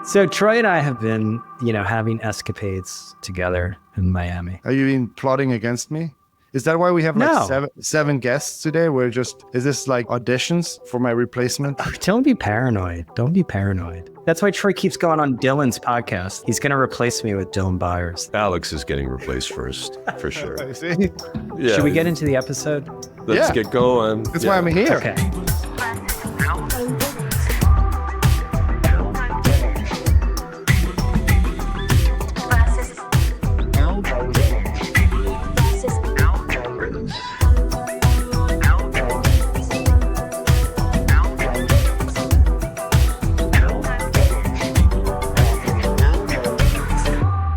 So Troy and I have been, having escapades together in Miami. Are you been plotting against me? Is that why we have like No. seven guests today? Is this like auditions for my replacement? Don't be paranoid. Don't be paranoid. That's why Troy keeps going on Dylan's podcast. He's going to replace me with Dylan Byers. Alex is getting replaced first, for sure. I see. Yeah. Should we get into the episode? Let's get going. That's why I'm here. Okay.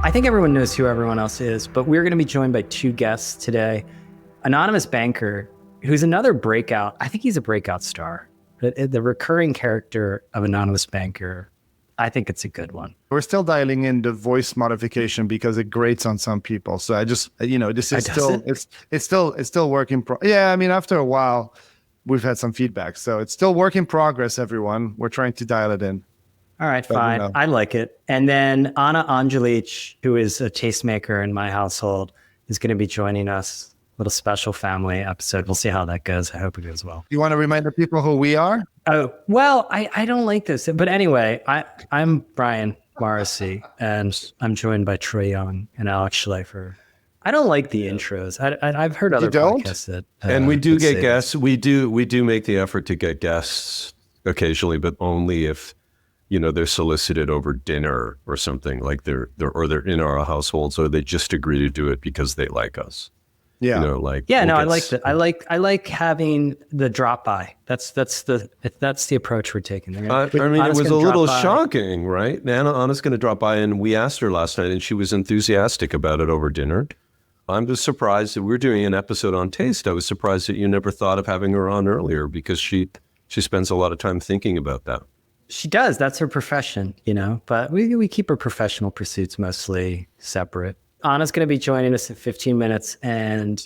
I think everyone knows who everyone else is, but we're going to be joined by two guests today. Anonymous Banker, who's another breakout. I think he's a breakout star. The recurring character of Anonymous Banker, I think it's a good one. We're still dialing in the voice modification because it grates on some people. So I just, this is it's still work in yeah, I mean, after a while, we've had some feedback. So it's still work in progress, everyone. We're trying to dial it in. All right, fine. I like it. And then Ana Andjelic, who is a tastemaker in my household, is going to be joining us. Little special family episode. We'll see how that goes. I hope it goes well. You want to remind the people who we are? Oh, well, I don't like this. But anyway, I'm Brian Morrissey, and I'm joined by Troy Young and Alex Schleifer. I don't like the intros. I've heard other podcasts that... and we do get guests. We do make the effort to get guests occasionally, but only if... they're solicited over dinner or something, like they're in our households, or they just agree to do it because they like us. Yeah. I like that. I like having the drop by. That's the approach we're taking. It was a little shocking, right? Anna's going to drop by, and we asked her last night, and she was enthusiastic about it over dinner. I'm just surprised that we're doing an episode on taste. I was surprised that you never thought of having her on earlier, because she spends a lot of time thinking about that. She does. That's her profession, but we keep her professional pursuits mostly separate. Anna's going to be joining us in 15 minutes, and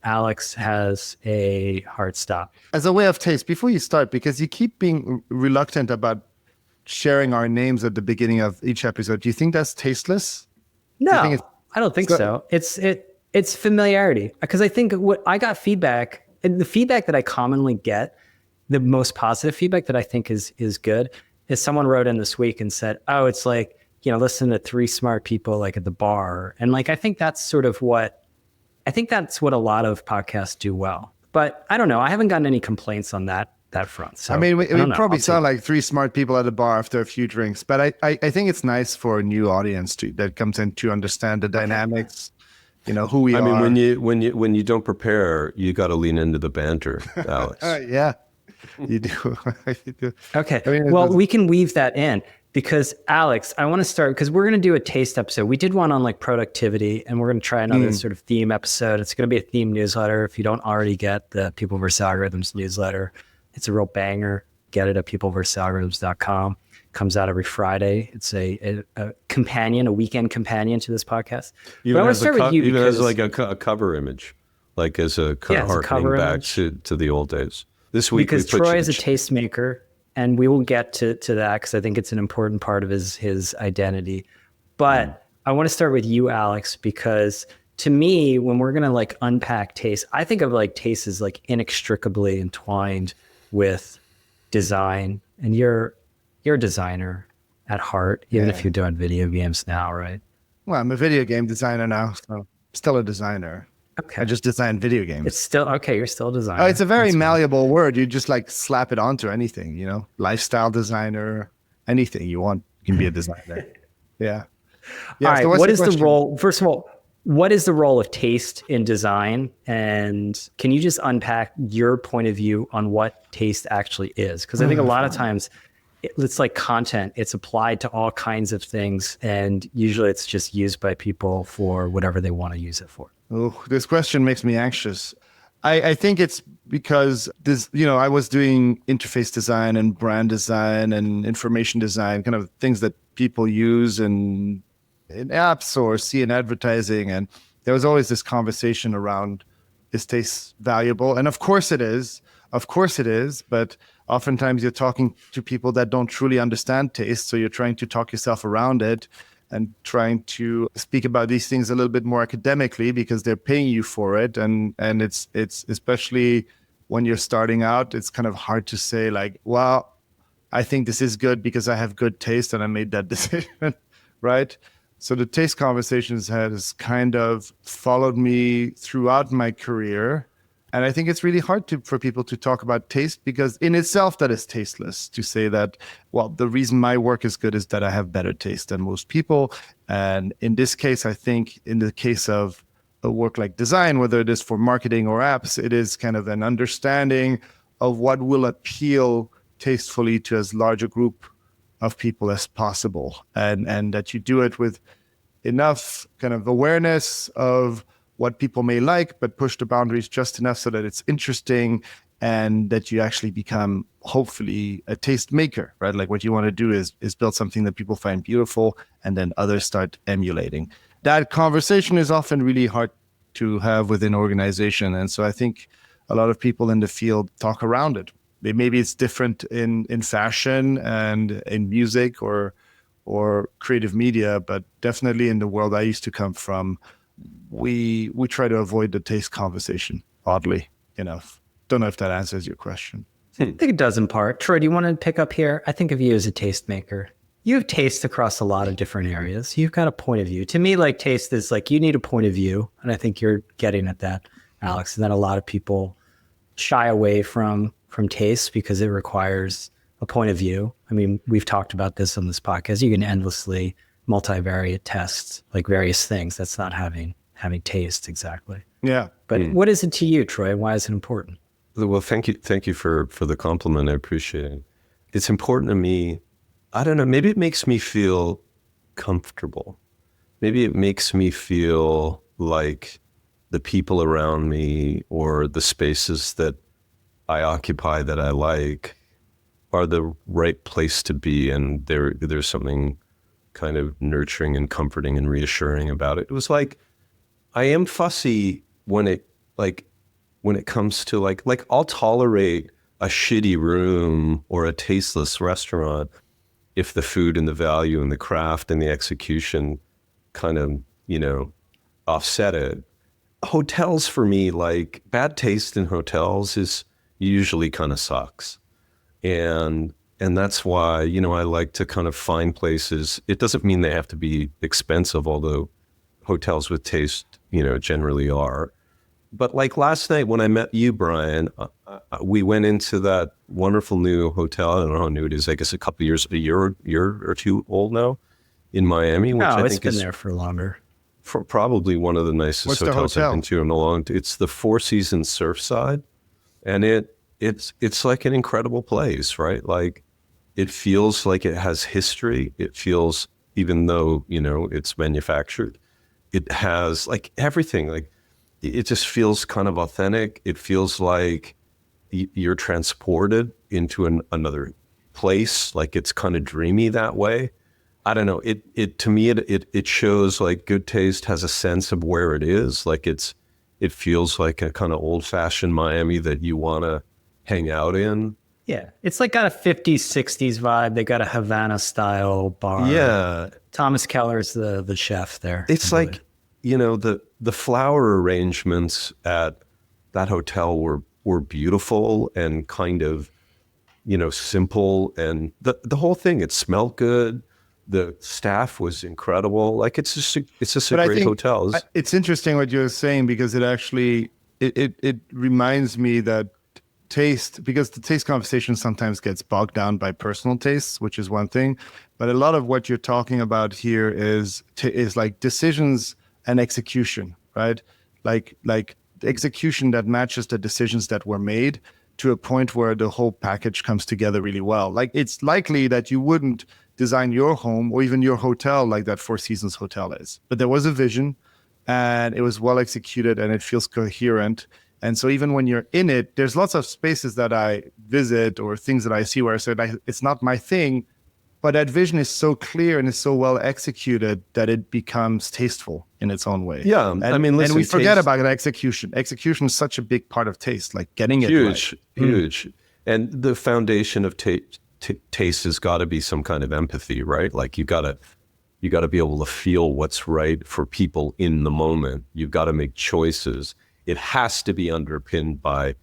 Alex has a hard stop. As a way of taste, before you start, because you keep being reluctant about sharing our names at the beginning of each episode, do you think that's tasteless? No, I don't think so. It's familiarity, because I think what I got feedback, and the feedback that I commonly get, the most positive feedback that I think is good, is someone wrote in this week and said, oh, it's like, listen to three smart people like at the bar. And I think that's what a lot of podcasts do well. But I don't know. I haven't gotten any complaints on that front. So we probably sound like three smart people at a bar after a few drinks. But I think it's nice for a new audience that comes in to understand the dynamics, who we are. I mean, when you don't prepare, you got to lean into the banter, Alex. Yeah. You do. You do. Okay. We can weave that in, because Alex, I want to start, because we're going to do a taste episode. We did one on productivity, and we're going to try another sort of theme episode. It's going to be a theme newsletter. If you don't already get the People vs. Algorithms newsletter, it's a real banger. Get it at peopleversusalgorithms.com. Comes out every Friday. It's a companion, a weekend companion to this podcast. But I want to start with you. Even as like a cover image, like as a harkening back to the old days. This week, because Troy is a tastemaker, and we will get to that, because I think it's an important part of his identity. But I want to start with you, Alex, because to me, when we're going to unpack taste, I think of taste as inextricably entwined with design. And you're a designer at heart, even if you're doing video games now, right? Well, I'm a video game designer now, so I'm still a designer. Okay. I just design video games. It's still okay. You're still a designer. Oh, it's a very malleable word. You just slap it onto anything, lifestyle designer, anything you want. You can be a designer. Yeah. All right. So what is the role? First of all, what is the role of taste in design? And can you just unpack your point of view on what taste actually is? Because I think a lot of times it's like content. It's applied to all kinds of things. And usually it's just used by people for whatever they want to use it for. Oh, this question makes me anxious. I think it's because I was doing interface design and brand design and information design, kind of things that people use in apps or see in advertising. And there was always this conversation around, is taste valuable? And of course it is. But oftentimes you're talking to people that don't truly understand taste. So you're trying to talk yourself around it and trying to speak about these things a little bit more academically because they're paying you for it. And it's especially when you're starting out, it's kind of hard to say like, well, I think this is good because I have good taste and I made that decision, right? So the taste conversations has kind of followed me throughout my career. And I think it's really hard for people to talk about taste because in itself that is tasteless to say that, well, the reason my work is good is that I have better taste than most people. And in this case, I think in the case of a work like design, whether it is for marketing or apps, it is kind of an understanding of what will appeal tastefully to as large a group of people as possible. And that you do it with enough kind of awareness of what people may like, but push the boundaries just enough so that it's interesting and that you actually become, hopefully, a taste maker, right? Like what you want to do is build something that people find beautiful and then others start emulating. That conversation is often really hard to have within organization. And so I think a lot of people in the field talk around it. Maybe it's different in fashion and in music or creative media, but definitely in the world I used to come from, we try to avoid the taste conversation, oddly enough. Don't know if that answers your question. I think it does in part. Troy, do you want to pick up here? I think of you as a tastemaker. You have taste across a lot of different areas. You've got a point of view. To me, like taste is like you need a point of view. And I think you're getting at that, Alex, and that a lot of people shy away from taste because it requires a point of view. I mean, we've talked about this on this podcast. You can endlessly multivariate test like various things. That's not having taste exactly. Yeah. But what is it to you, Troy? Why is it important? Well, thank you for the compliment. I appreciate it. It's important to me. I don't know, maybe it makes me feel comfortable. Maybe it makes me feel like the people around me or the spaces that I occupy that I like are the right place to be. And there's something kind of nurturing and comforting and reassuring about it. It was like, I am fussy when it comes to like I'll tolerate a shitty room or a tasteless restaurant if the food and the value and the craft and the execution kind of, offset it. Hotels for me, like bad taste in hotels is usually kind of sucks. And that's why, I like to kind of find places. It doesn't mean they have to be expensive, although hotels with taste, generally are. But like last night when I met you, Brian, we went into that wonderful new hotel. I don't know how new it is. I guess a year or two old now in Miami. Which I it's think been is there for longer. For probably one of the nicest hotels I've been to in a long time. It's the Four Seasons Surfside. And it's like an incredible place, right? Like it feels like it has history. It feels, even though, it's manufactured, it has like everything. Like it just feels kind of authentic. It feels like you're transported into another place. Like it's kind of dreamy that way. I don't know. To me, it shows like good taste has a sense of where it is. Like it feels like a kind of old fashioned Miami that you want to hang out in. Yeah. It's like got a 50s, 60s vibe. They got a Havana style bar. Yeah. Thomas Keller's the chef there. It's like, the flower arrangements at that hotel were beautiful and kind of, simple. And the whole thing, it smelled good. The staff was incredible. Like it's just a great hotel. It's interesting what you're saying because it actually, it reminds me that taste, because the taste conversation sometimes gets bogged down by personal tastes, which is one thing. But a lot of what you're talking about here is like decisions and execution, right? Like the execution that matches the decisions that were made to a point where the whole package comes together really well. Like it's likely that you wouldn't design your home or even your hotel like that Four Seasons hotel is. But there was a vision and it was well executed and it feels coherent. And so even when you're in it, there's lots of spaces that I visit or things that I see where I say, it's not my thing, but that vision is so clear and is so well executed that it becomes tasteful in its own way. Yeah. And, listen, and we forget about execution. Execution is such a big part of taste, like getting it right. Huge. And the foundation of taste has got to be some kind of empathy, right? Like you got to be able to feel what's right for people in the moment. You've got to make choices. It has to be underpinned by,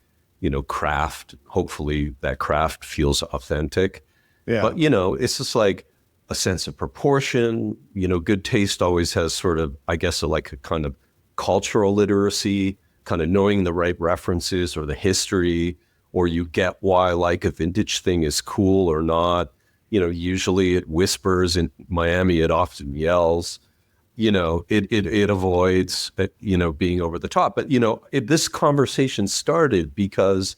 craft. Hopefully that craft feels authentic. Yeah. But, it's just like a sense of proportion. Good taste always has sort of, I guess, a kind of cultural literacy, kind of knowing the right references or the history, or you get why like a vintage thing is cool or not. Usually it whispers. In Miami, it often yells. It avoids, being over the top. But, this conversation started because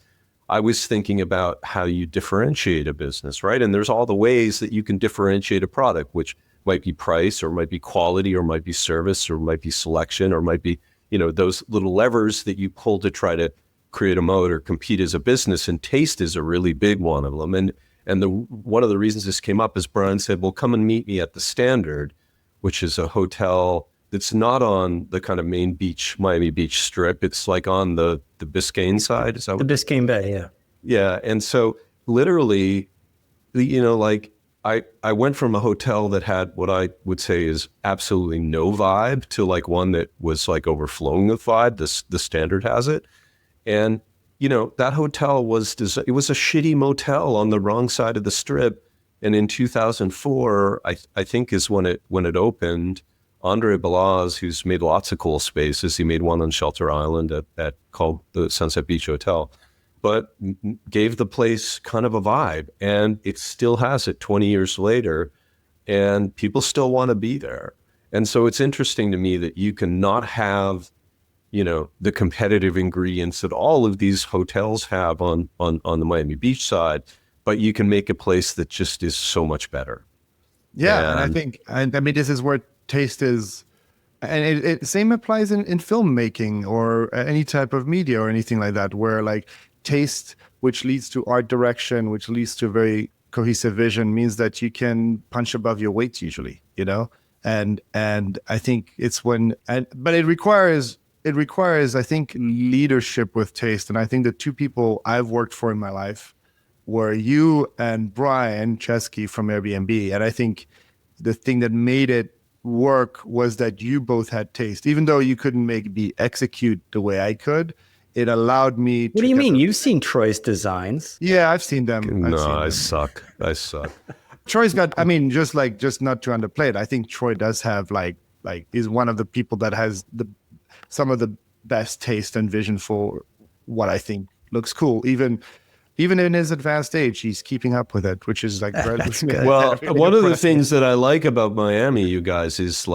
I was thinking about how you differentiate a business, right? And there's all the ways that you can differentiate a product, which might be price or might be quality or might be service or might be selection or might be, those little levers that you pull to try to create a moat or compete as a business. And taste is a really big one of them. And one of the reasons this came up is Brian said, well, come and meet me at the Standard, which is a hotel that's not on the kind of main Miami Beach strip. It's like on the Biscayne side. Is that the Biscayne Bay? Yeah. Yeah. And so literally, I went from a hotel that had what I would say is absolutely no vibe to like one that was like overflowing with vibe. The Standard has it. And, that hotel it was a shitty motel on the wrong side of the strip. And in 2004, I think is when it opened. Andre Balaz, who's made lots of cool spaces, he made one on Shelter Island at called the Sunset Beach Hotel, but gave the place kind of a vibe, and it still has it 20 years later, and people still want to be there. And so it's interesting to me that you can not have, the competitive ingredients that all of these hotels have on the Miami Beach side, but you can make a place that just is so much better. Yeah, and I think, this is where taste is, and it same applies in filmmaking or any type of media or anything like that, where like taste, which leads to art direction, which leads to a very cohesive vision, means that you can punch above your weight usually, and I think it's but it requires, I think, leadership with taste. And I think the two people I've worked for in my life were you and Brian Chesky from Airbnb. And I think the thing that made it work was that you both had taste. Even though you couldn't me execute the way I could, it allowed me to... What do you mean? You've seen Troy's designs. Yeah, I've seen them. I suck. Troy's got, just not to underplay it, I think Troy does have is one of the people that has some of the best taste and vision for what I think looks cool. Even in his advanced age, he's keeping up with it, which is That's good. Well, one of the things that I like about Miami, you guys, is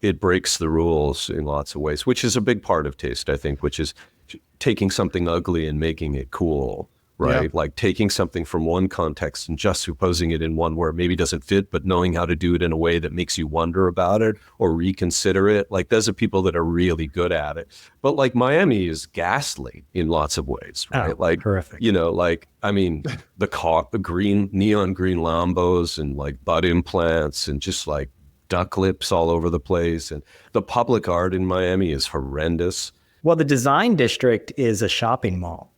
it breaks the rules in lots of ways, which is a big part of taste, I think, which is taking something ugly and making it cool, right? Yeah. Like taking something from one context and juxtaposing it in one where it maybe doesn't fit, but knowing how to do it in a way that makes you wonder about it or reconsider it. Like those are people that are really good at it. But like Miami is ghastly in lots of ways, right? Horrific. The green, neon green Lambos and like butt implants and just like duck lips all over the place. And the public art in Miami is horrendous. Well, the design district is a shopping mall.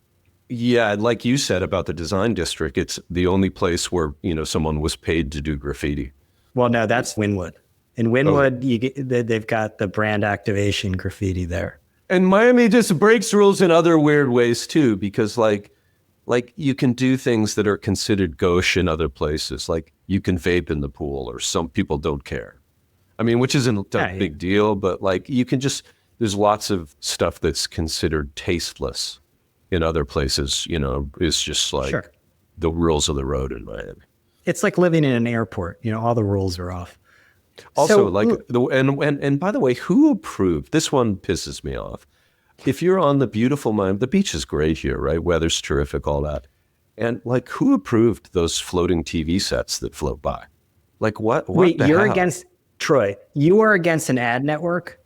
Yeah, like you said about the design district, it's the only place where, someone was paid to do graffiti. Well, no, that's Wynwood. In Wynwood, they've got the brand activation graffiti there. And Miami just breaks rules in other weird ways too, because like you can do things that are considered gauche in other places. Like you can vape in the pool, or some people don't care. Which isn't a big deal, but like you can there's lots of stuff that's considered tasteless in other places, is just like the rules of the road in Miami. It's like living in an airport, all the rules are off. Also, and by the way, who approved, this one pisses me off. If you're on the beautiful Miami, the beach is great here, right? Weather's terrific, all that. And like, who approved those floating TV sets that float by? Like what? Wait, you're against, Troy, you are against an ad network?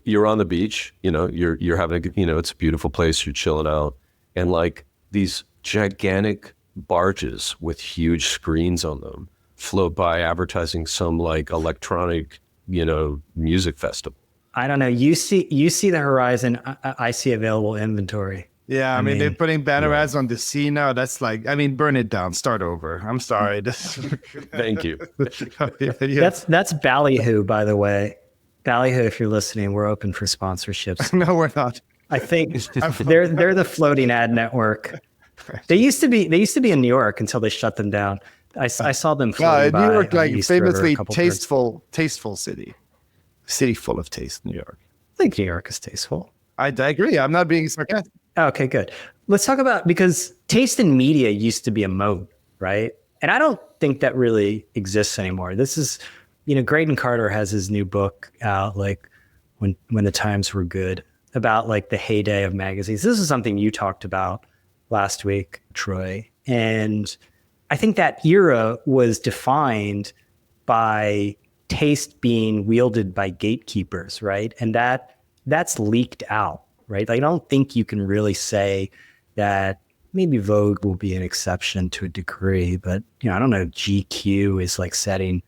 You're on the beach, you're having it's a beautiful place, you're chilling out, and like these gigantic barges with huge screens on them float by advertising some like electronic, music festival. I don't know. You see the horizon. I see available inventory. Yeah, I mean, they're putting banner ads on the sea now. That's like, I mean, burn it down, start over. I'm sorry. Thank you. That's Ballyhoo, by the way. Ballyhoo, if you're listening, we're open for sponsorships. No, we're not. I think they're the floating ad network. They used to be in New York until they shut them down. I saw them floating by. New York, like East River famously a couple times. tasteful city full of taste. New York. I think New York is tasteful. I agree. I'm not being sarcastic. Okay, good. Let's talk about, because taste in media used to be a mode, right? And I don't think that really exists anymore. This is, Graydon Carter has his new book out, like when the times were good, about like the heyday of magazines. This is something you talked about last week, Troy. And I think that era was defined by taste being wielded by gatekeepers, right? And that's leaked out, right? Like, I don't think you can really say that. Maybe Vogue will be an exception to a degree, but I don't know. GQ is like setting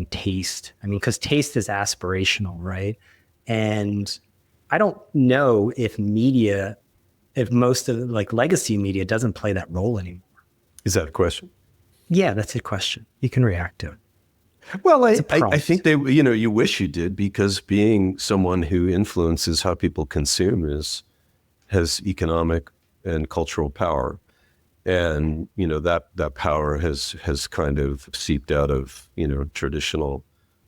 taste. I mean, because taste is aspirational, right? And I don't know if most of like legacy media doesn't play that role anymore. Is that a question? Yeah, that's a question. You can react to it. Well, I think you wish you did, because being someone who influences how people consume has economic and cultural power. And, that power has kind of seeped out of, traditional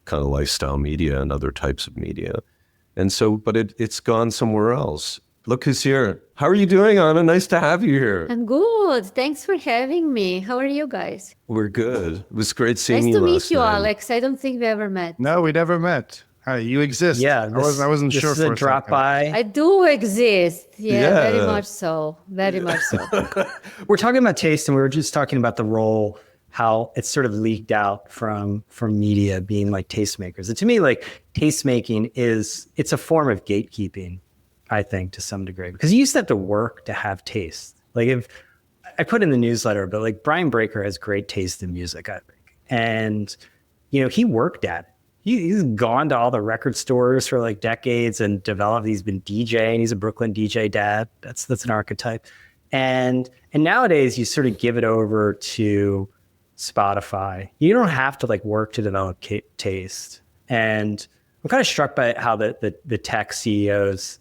kind of lifestyle media and other types of media. And so, but it's gone somewhere else. Look who's here. How are you doing, Ana? Nice to have you here. I'm good. Thanks for having me. How are you guys? We're good. It was great seeing you Nice to last meet you, night. Alex. I don't think we ever met. No, we never met. Hi, you exist. Yeah, I wasn't sure this for is a a drop second. by. I do exist. Yeah, Yeah. very much so. Very much so. We're talking about taste, and we were just talking about the role, how it's sort of leaked out from media being like tastemakers. And to me, like, tastemaking it's a form of gatekeeping, I think, to some degree, because you used to have to work to have taste. Like, if I put in the newsletter, but like Brian Breaker has great taste in music, I think. And, he worked at it. He's gone to all the record stores for like decades and developed. He's been DJing. He's a Brooklyn DJ dad. That's an archetype. And nowadays you sort of give it over to Spotify. You don't have to like work to develop taste. And I'm kind of struck by how the tech CEOs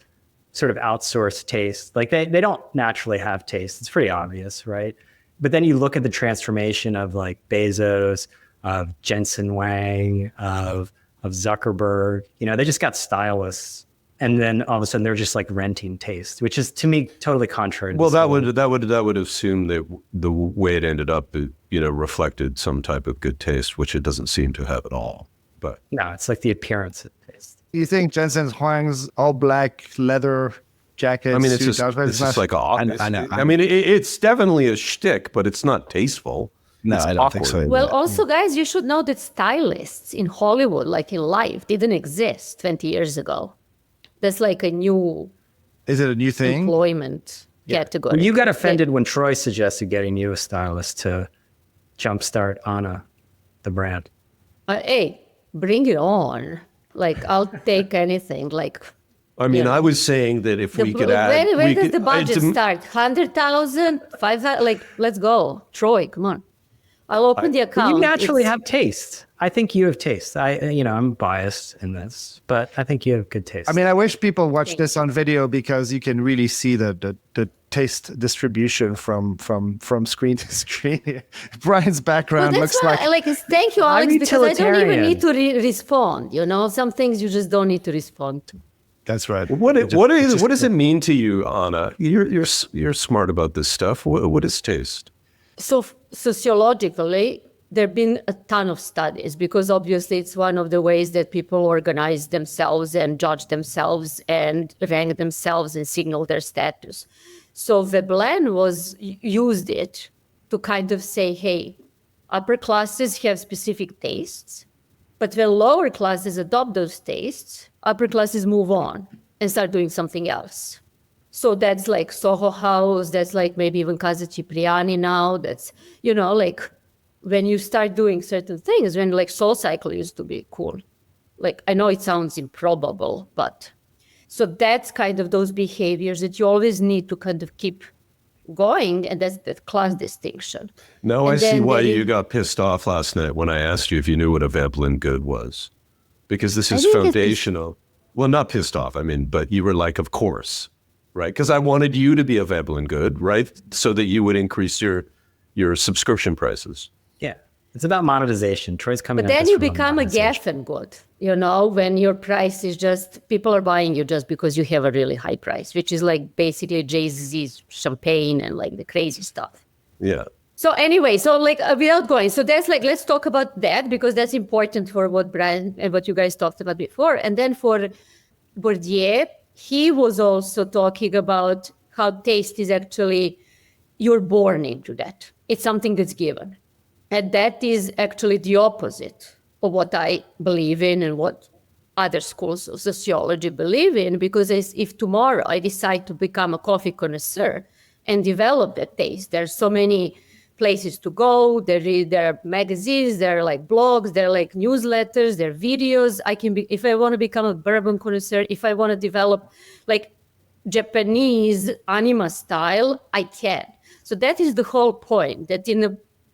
sort of outsource taste. Like they don't naturally have taste. It's pretty obvious, right? But then you look at the transformation of like Bezos, of Jensen Huang, of Zuckerberg. They just got stylists, and then all of a sudden they're just like renting taste, which is to me totally contrary. Well, that would assume that the way it ended up, reflected some type of good taste, which it doesn't seem to have at all. But no, it's like the appearance of taste. You think Jensen Huang's all black leather jacket? I mean, it's just like obvious. I know. I mean, it's definitely a shtick, but it's not tasteful. No, it's I don't awkward. think so. Well, also, guys, you should know that stylists in Hollywood, like in life, didn't exist 20 years ago. That's like a new Is it a new thing? employment category. Well, you got offended when Troy suggested getting you a stylist to jumpstart Ana, the brand. Hey, bring it on. Like, I'll take anything. Like, I mean, I was saying that if we could add... Where does the budget start? 100,000? 500? Like, let's go. Troy, come on. I'll open the account. You naturally have taste. I think you have taste. I'm biased in this, but I think you have good taste. I mean, I wish people watch this on video, because you can really see the taste distribution from screen to screen. Brian's background Well, looks that's why, like... thank you, Alex, because I don't even utilitarian. need to respond. Some things you just don't need to respond to. That's right. What does it mean to you, Ana? You're smart about this stuff. What is taste? So sociologically, there have been a ton of studies, because obviously it's one of the ways that people organize themselves and judge themselves and rank themselves and signal their status. So Veblen used it to kind of say, hey, upper classes have specific tastes, but when lower classes adopt those tastes, upper classes move on and start doing something else. So that's like Soho House, that's like maybe even Casa Cipriani now. That's, like when you start doing certain things, when like Soul Cycle used to be cool. Like, I know it sounds improbable, but So that's kind of those behaviors that you always need to kind of keep going, and that's that class distinction. Now And I see then why there you is- got pissed off last night when I asked you if you knew what a Veblen good was. Because this is think it's- foundational. Well, not pissed off, I mean, but you were like, of course, right? Because I wanted you to be a Veblen good, right? So that you would increase your subscription prices. Yeah. It's about monetization. Troy's coming But at then this you from become a monetization. Geffen good, when your price is just, people are buying you just because you have a really high price, which is like basically Jay-Z's champagne and like the crazy stuff. Yeah. So anyway, without going, so that's like, let's talk about that because that's important for what Brian and what you guys talked about before. And then for Bourdieu, he was also talking about how taste is actually, you're born into that. It's something that's given. And that is actually the opposite of what I believe in and what other schools of sociology believe in, because if tomorrow I decide to become a coffee connoisseur and develop that taste, there's so many places to go. There are magazines, there are like blogs, there are like newsletters, there are videos. If I want to become a bourbon connoisseur, if I want to develop like Japanese anima style, I can. So that is the whole point, that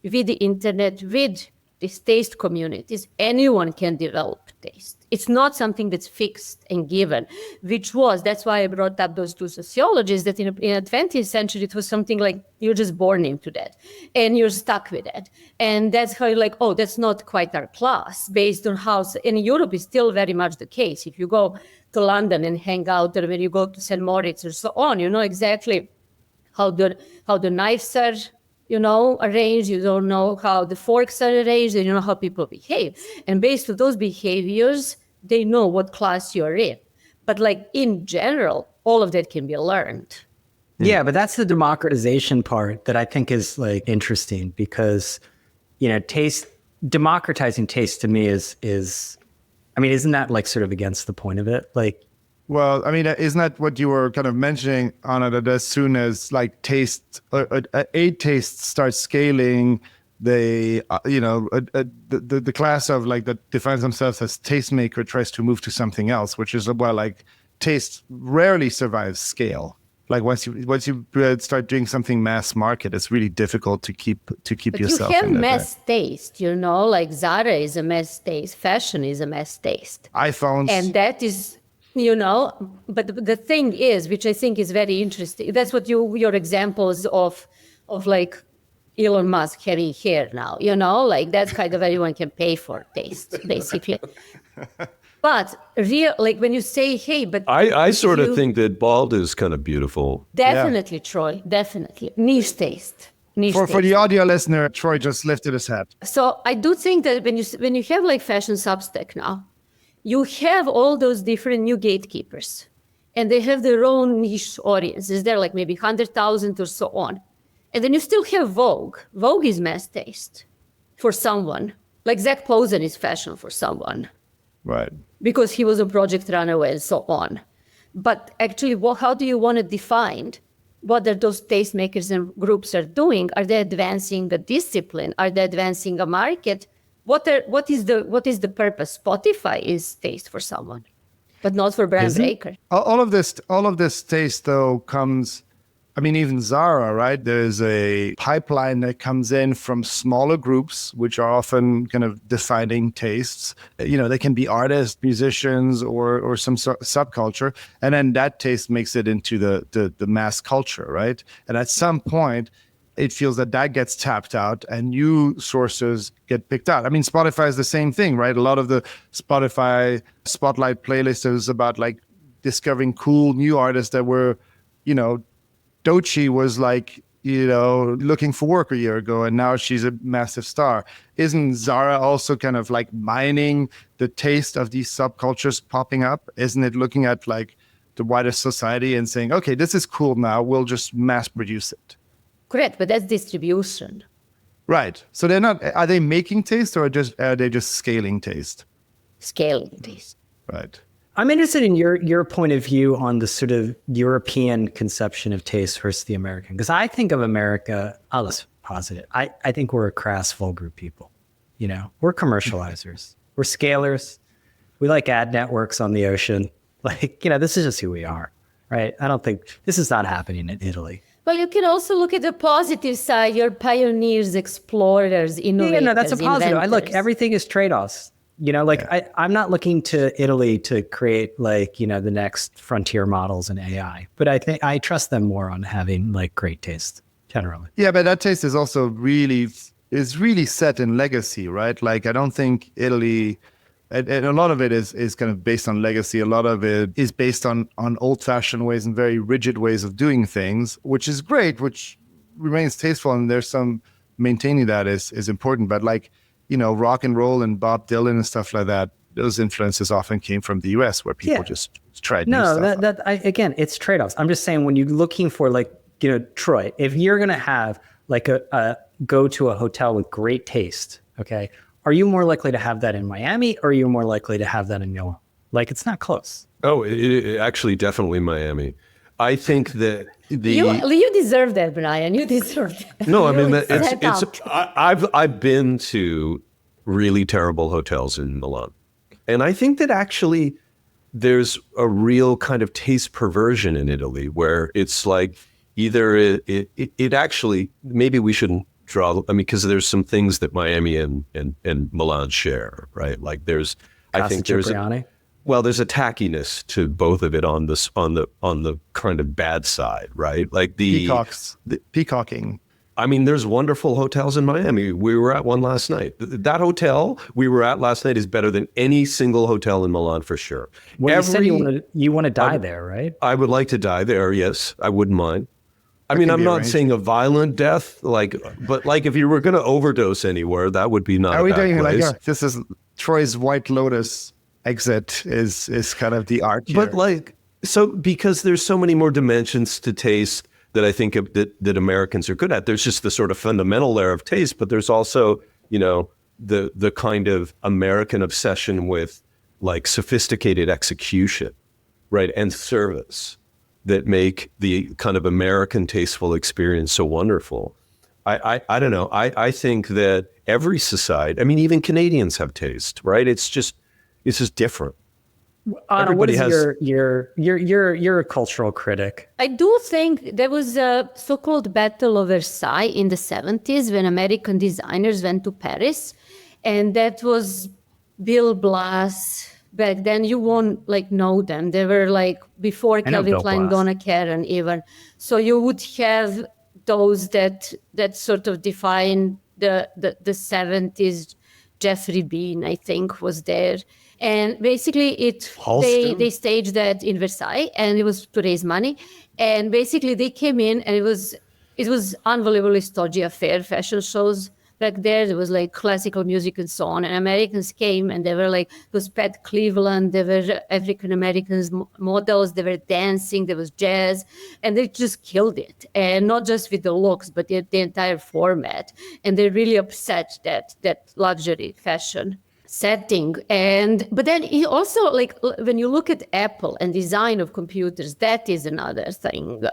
with the internet, with these taste communities, anyone can develop taste. It's not something that's fixed and given, that's why I brought up those two sociologists, that in the 20th century, it was something like you're just born into that and you're stuck with it. And that's how you're like, oh, that's not quite our class, based on how, in Europe is still very much the case. If you go to London and hang out, or when you go to St. Moritz or so on, you know exactly how the knives are, arranged. You don't know how the forks are arranged, and you know how people behave. And based on those behaviors, they know what class you're in. But like in general, all of that can be learned. Yeah, but that's the democratization part that I think is like interesting, because, democratizing taste to me is, I mean, isn't that like sort of against the point of it? Like, Well, I mean, isn't that what you were kind of mentioning, Anna, that as soon as like a taste starts scaling, the class of like that defines themselves as tastemaker tries to move to something else, which is like taste rarely survives scale. Like once you start doing something mass market, it's really difficult to keep But yourself. you have in that mass taste, like Zara is a mass taste, fashion is a mass taste. iPhones. And that is, but the thing is, which I think is very interesting, that's what your examples of like Elon Musk having hair now, like that's kind of everyone can pay for taste, basically. But like when you say, hey, but I sort of think that bald is kind of beautiful. Definitely, Troy, definitely. Niche taste. For the audio listener, Troy just lifted his hat. So I do think that when you have like fashion Substack now, you have all those different new gatekeepers, and they have their own niche audiences. They're like maybe 100,000 or so on. And then you still have Vogue. Vogue is mass taste for someone. Like Zach Posen is fashion for someone. Right. Because he was a Project Runaway and so on. But actually, how do you want to define what are those tastemakers and groups are doing? Are they advancing a discipline? Are they advancing a market? What is the purpose? Spotify is taste for someone, but not for Bram Breaker. All of this taste though comes, I mean, even Zara, right? There's a pipeline that comes in from smaller groups, which are often kind of defining tastes. They can be artists, musicians, or some subculture. And then that taste makes it into the mass culture, right? And at some point, it feels that gets tapped out and new sources get picked out. I mean, Spotify is the same thing, right? A lot of the Spotify Spotlight playlist is about like discovering cool new artists that were, Doechii was like, looking for work a year ago, and now she's a massive star. Isn't Zara also kind of like mining the taste of these subcultures popping up? Isn't it looking at like the wider society and saying, okay, this is cool now, we'll just mass produce it? Correct, but that's distribution. Right. So are they making taste, or are they just scaling taste? Scaling taste. Right. I'm interested in your point of view on the sort of European conception of taste versus the American. Because I think of America, I'll just posit it. I think we're a crass, vulgar people. We're commercializers. We're scalers. We like ad networks on the ocean. Like, this is just who we are, right? I don't think this is not happening in Italy. Well, you can also look at the positive side. You're pioneers, explorers, innovators. Yeah, no, that's a positive. Inventors. Everything is trade-offs. I'm not looking to Italy to create the next frontier models in AI, but I think I trust them more on having great taste generally. Yeah, but that taste is also really set in legacy, right? Like, I don't think Italy, and a lot of it is kind of based on legacy. A lot of it is based on old-fashioned ways and very rigid ways of doing things, which is great, which remains tasteful, and there's some maintaining that is important. But rock and roll and Bob Dylan and stuff like that, those influences often came from the US, where people just tried new stuff. Again, it's trade-offs. I'm just saying, when you're looking for Troy, if you're going to have go to a hotel with great taste, okay, are you more likely to have that in Miami, or are you more likely to have that in Milan? It's not close. Oh, it actually definitely Miami. I think that you deserve that, Brian. You deserve that. No, I mean, I've been to really terrible hotels in Milan, and I think that actually there's a real kind of taste perversion in Italy, where it's like either it actually, maybe we shouldn't draw. I mean, because there's some things that Miami and Milan share, right? Like there's there's a tackiness to both of it on the kind of bad side, right? Like the peacocking. I mean, there's wonderful hotels in Miami. We were at one last night. That hotel we were at last night is better than any single hotel in Milan for sure. Well, you said you want to die there, right? I would like to die there. Yes, I wouldn't mind. I mean, I'm not saying a violent death, but if you were going to overdose anywhere, that would be not. Are we doing place. This is Troy's White Lotus exit is kind of the art here. But because there's so many more dimensions to taste that I think that Americans are good at. There's just the sort of fundamental layer of taste, but there's also the kind of American obsession with sophisticated execution, right, and service, that make the kind of American tasteful experience so wonderful. I don't know. I think that every society, I mean, even Canadians have taste, right? It's just different. Ana, what is you're a cultural critic. I do think there was a so-called Battle of Versailles in the 70s when American designers went to Paris, and that was Bill Blass. Back then, you won't know them. They were before Calvin Klein, Donna Karan even. So you would have those that sort of define the 70s. Jeffrey Bean, I think, was there. And basically they staged that in Versailles, and it was to raise money. And basically they came in, and it was unbelievably stodgy affair, fashion shows. Back there was classical music and so on, and Americans came, and they were it was Pat Cleveland, there were African Americans models, they were dancing, there was jazz, and they just killed it. And not just with the looks, but the entire format. And they really upset that luxury fashion setting. But then he also when you look at Apple and design of computers, that is another thing.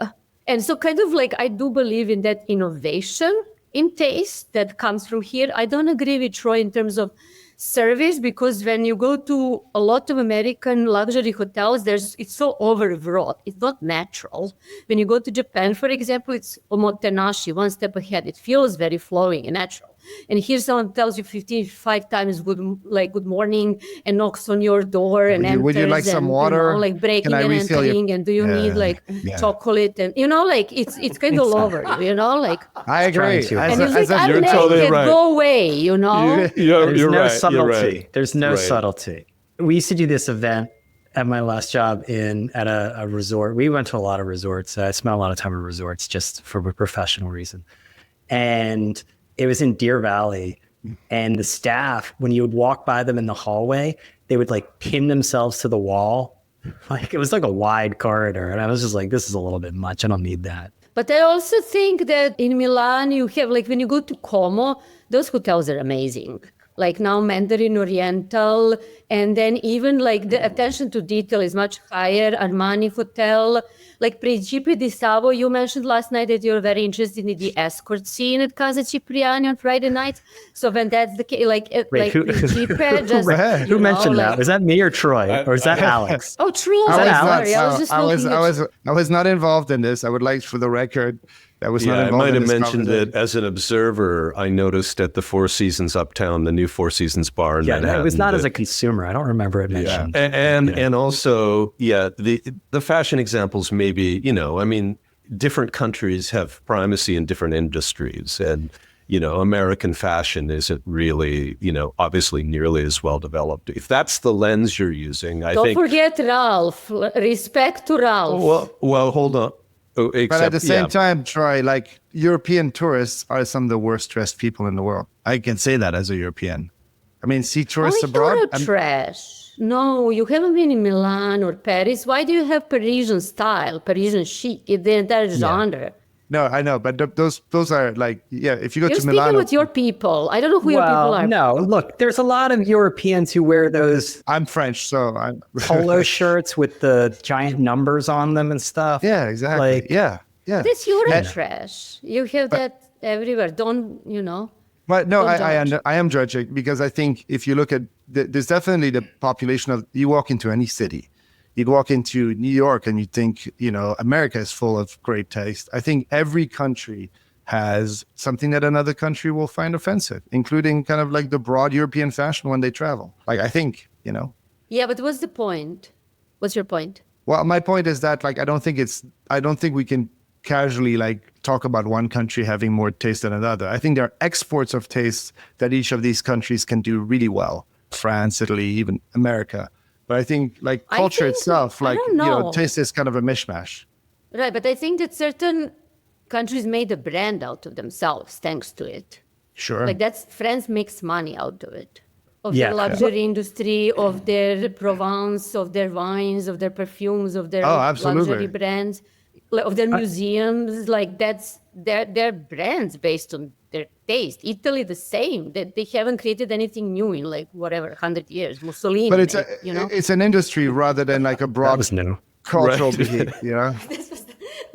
And so kind of I do believe in that innovation in taste that comes from here. I don't agree with Troy in terms of service, because when you go to a lot of American luxury hotels, it's so overwrought. It's not natural. When you go to Japan, for example, it's omotenashi, one step ahead. It feels very flowing and natural. And here someone tells you 55 times good morning, and knocks on your door and enters. Would you like some water? Breaking and entering, and do you need chocolate? And it's kind of all over you, I agree. And you're totally right. Go away, There's no right. subtlety. Right. There's no subtlety. We used to do this event at my last job at a resort. We went to a lot of resorts. I spent a lot of time at resorts just for a professional reason. And it was in Deer Valley, and the staff, when you would walk by them in the hallway, they would pin themselves to the wall. It was a wide corridor. And I was just this is a little bit much. I don't need that. But I also think that in Milan, you have, when you go to Como, those hotels are amazing. Now Mandarin Oriental, And then even like the attention to detail is much higher. Armani Hotel, like Principe di Savo, you mentioned last night that you're very interested in the escort scene at Casa Cipriani on Friday night. So when that's the case, like Principe, just who mentioned that? Was that me or Troy, or is that Alex? Oh, true. Alex? I was not involved in this. I would like, for the record, I was not I involved might in have this mentioned it as an observer. I noticed at the Four Seasons Uptown, the new Four Seasons bar in Manhattan. It was not as a consumer. I don't remember it mentioned. And also, the fashion examples maybe, I mean, different countries have primacy in different industries, and American fashion isn't really, obviously nearly as well developed. If that's the lens you're using, I think. Don't forget Ralph. Respect to Ralph. Well, hold on. But at the same time, Troy, like, European tourists are some of the worst dressed people in the world. I can say that as a European. I mean, see tourists abroad. Trash. No, you haven't been in Milan or Paris. Why do you have Parisian style, Parisian chic, the entire genre? No, I know, but those are like, if you go You're to Milan. speaking with your people. I don't know who your people are. No, look, there's a lot of Europeans who wear those I'm French, so I'm polo shirts with the giant numbers on them and stuff. Yeah, exactly. Like, yeah. That's Euro trash. You have that everywhere. Don't. But no, Don't I am judging, because I think if you look at, there's definitely the population of, you walk into any city, you walk into New York and you think, America is full of great taste. I think every country has something that another country will find offensive, including kind of like the broad European fashion when they travel. Like, I think, Yeah, but what's the point? What's your point? Well, my point is that, like, I don't think we can casually like talk about one country having more taste than another. I think there are exports of taste that each of these countries can do really well. France, Italy, even America. But I think like culture itself, like, taste is kind of a mishmash. Right, but I think that certain countries made a brand out of themselves thanks to it. Sure. Like France makes money out of it. Of their luxury industry, of their Provence, of their wines, of their perfumes, of their luxury brands, of their museums. Like that's their brands based on their taste. Italy, the same. They haven't created anything new in like 100 years. Mussolini, but it's an industry rather than like a broad cultural behavior.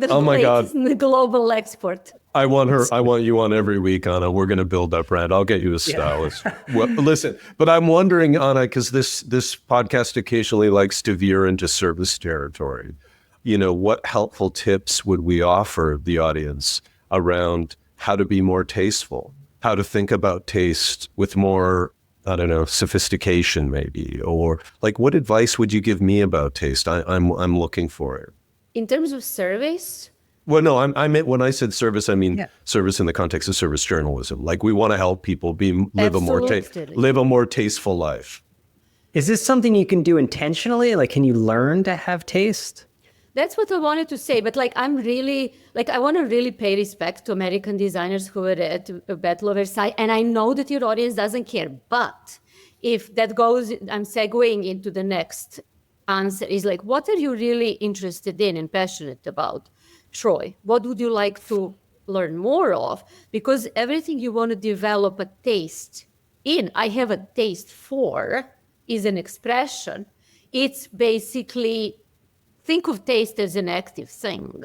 Oh my God! The global export. I want you on every week, Ana. We're going to build that brand. I'll get you a stylist. Well, listen, but I'm wondering, Ana, because this podcast occasionally likes to veer into service territory. What helpful tips would we offer the audience around how to be more tasteful, how to think about taste with more, I don't know, sophistication maybe, or like what advice would you give me about taste? I'm looking for it. In terms of service? Well, no, I meant when I said service, I mean service in the context of service journalism. Like we want to help people live a more tasteful life. Is this something you can do intentionally? Like, can you learn to have taste? That's what I wanted to say. But like, I want to really pay respect to American designers who were at Battle of Versailles. And I know that your audience doesn't care. But if that goes, I'm segueing into the next answer is like, what are you really interested in and passionate about? Troy, what would you like to learn more of? Because everything you want to develop a taste in, I have a taste for, is an expression. It's basically, think of taste as an active thing,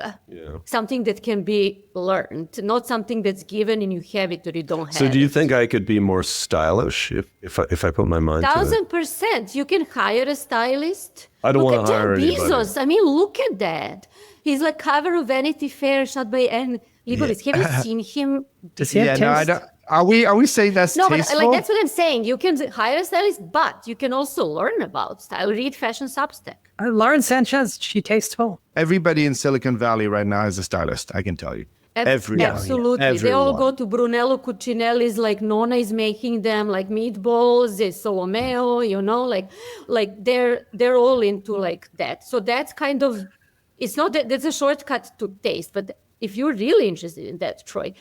something that can be learned, not something that's given and you have it or you don't have it. So do you think I could be more stylish if I put my mind to it? 1,000%. You can hire a stylist. I don't want to hire anybody. Bezos. I mean, look at that. He's like cover of Vanity Fair, shot by Anne Leibovitz. Have you seen him? Does he have taste? No, I don't. Are we saying that's tasteful? But like that's what I'm saying. You can hire a stylist, but you can also learn about style. Read Fashion Substack. Lauren Sanchez, she tasteful. Everybody in Silicon Valley right now is a stylist, I can tell you. Absolutely. Everyone. They all go to Brunello Cucinelli's, like Nonna is making them, like meatballs, Solomeo, like they're all into like that. So that's kind of, it's not that that's a shortcut to taste, but if you're really interested in that, Troy,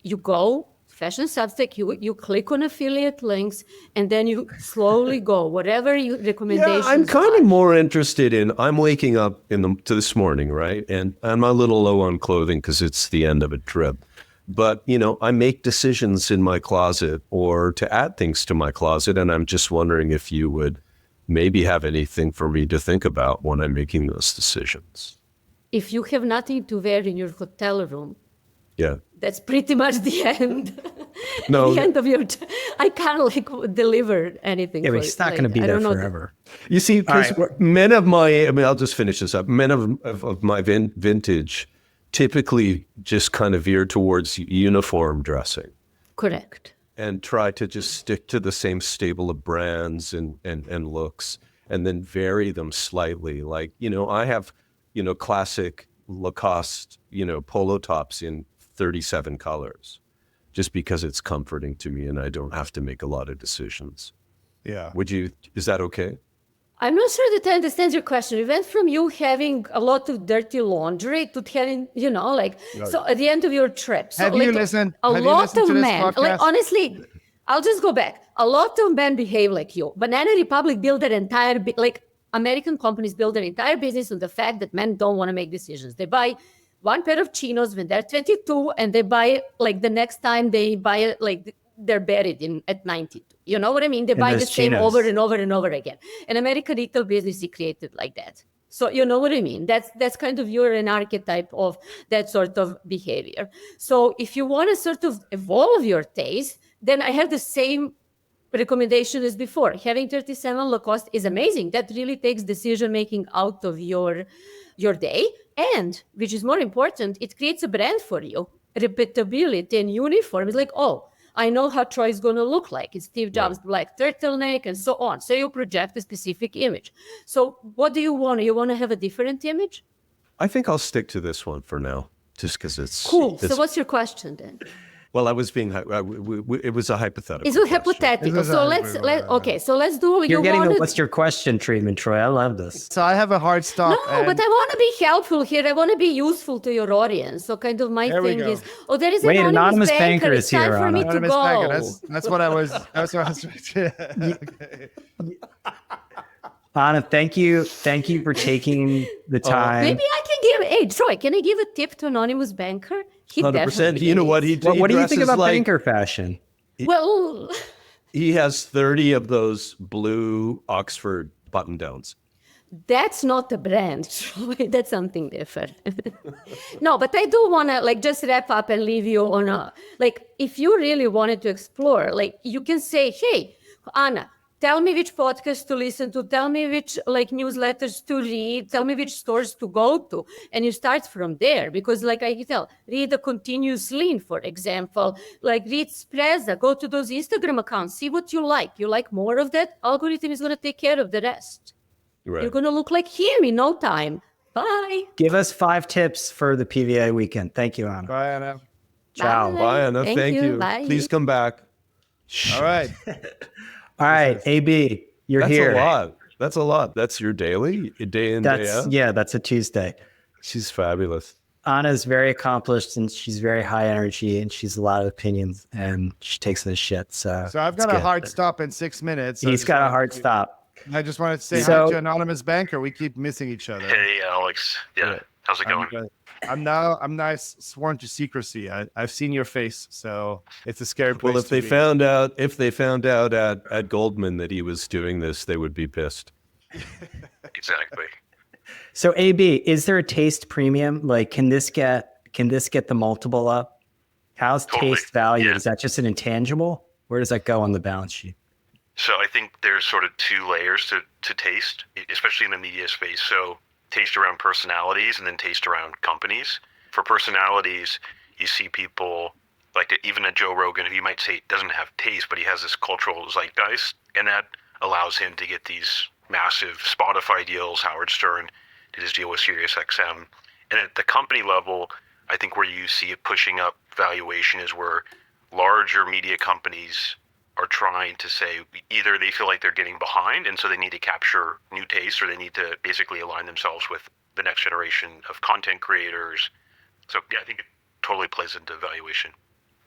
you go Fashion Substack, you click on affiliate links, and then you slowly go, whatever your recommendations I'm kind of more interested in, I'm waking up to this morning, right? And I'm a little low on clothing because it's the end of a trip. But, I make decisions in my closet or to add things to my closet, and I'm just wondering if you would maybe have anything for me to think about when I'm making those decisions. If you have nothing to wear in your hotel room, Yeah. that's pretty much the end. No, the end of your. I can't like deliver anything. Yeah, for but he's not like, going to be I there don't know. forever. you see, because right. men of my, I mean, I'll just finish this up. Men of my vintage typically just kind of veer towards uniform dressing. Correct. And try to just stick to the same stable of brands and looks, and then vary them slightly. Like, I have, classic Lacoste, polo tops in 37 colors, just because it's comforting to me and I don't have to make a lot of decisions. Yeah. Is that okay? I'm not sure that I understand your question. We went from you having a lot of dirty laundry to having, so at the end of your trip. So Have you listened to this men, like, honestly, I'll just go back. A lot of men behave like you. Banana Republic built their entire, American companies build their entire business on the fact that men don't want to make decisions. They buy one pair of chinos when they're 22, and they buy, the next time they buy, they're buried at 92. You know what I mean? They buy the same chinos. over and over and over again. And American retail business is created like that. So you know what I mean? That's kind of, you're an archetype of that sort of behavior. So if you want to sort of evolve your taste, then I have the same recommendation as before. Having 37 Lacoste is amazing. That really takes decision-making out of your day. And, which is more important, it creates a brand for you. Repeatability and uniform is like, oh, I know how Troy is going to look like. It's Steve Jobs' black turtleneck and so on. So you project a specific image. So what do you want? You want to have a different image? I think I'll stick to this one for now, just because it's... Cool. So what's your question then? Well, I was being... it was a hypothetical It's hypothetical. So let's do what You're getting what's your question treatment, Troy. I love this. So I have a hard stop. No, but I want to be helpful here. I want to be useful to your audience. So kind of my thing is, there is an anonymous banker. It's time for me to go. That's what I was okay. Ana, thank you for taking the time. Maybe I can give. Hey, Troy, can I give a tip to anonymous banker? 100%. You know what he What do you think about banker fashion? Well, he has 30 of those blue Oxford button downs. That's not a brand, Troy. That's something different. No, but I do want to just wrap up and leave you on a, if you really wanted to explore, you can say, hey, Ana, tell me which podcast to listen to, tell me which newsletters to read, tell me which stores to go to. And you start from there because I can tell, read a Continuous Lean, for example, read Sprezza, go to those Instagram accounts, see what you like. You like more of that, algorithm is going to take care of the rest. Right. You're going to look like him in no time. Bye. Give us 5 tips for the PVA weekend. Thank you, Ana. Bye, Ana. Ciao. Bye, Ana. Thank you. Bye. Please come back. All right. All right, AB, you're here. That's a lot. That's your daily, day in, day out? Yeah, that's a Tuesday. She's fabulous. Ana's very accomplished and she's very high energy and she's a lot of opinions and she takes this shit. So I've got a hard stop in 6 minutes. He's got a hard stop. I just wanted to say hi to anonymous banker. We keep missing each other. Hey, Alex. Yeah. How's it going? I'm now sworn to secrecy. I've seen your face, so it's a scary place. Well, if they found out at Goldman that he was doing this, they would be pissed. Exactly. So AB, is there a taste premium? Can this get the multiple up? How's taste value? Yeah. Is that just an intangible? Where does that go on the balance sheet? So I think there's sort of 2 layers to taste, especially in the media space. So taste around personalities and then taste around companies. For personalities, you see people even a Joe Rogan, who you might say doesn't have taste, but he has this cultural zeitgeist, and that allows him to get these massive Spotify deals. Howard Stern did his deal with SiriusXM. And at the company level, I think where you see it pushing up valuation is where larger media companies are trying to say either they feel like they're getting behind and so they need to capture new tastes, or they need to basically align themselves with the next generation of content creators. So yeah, I think it totally plays into valuation.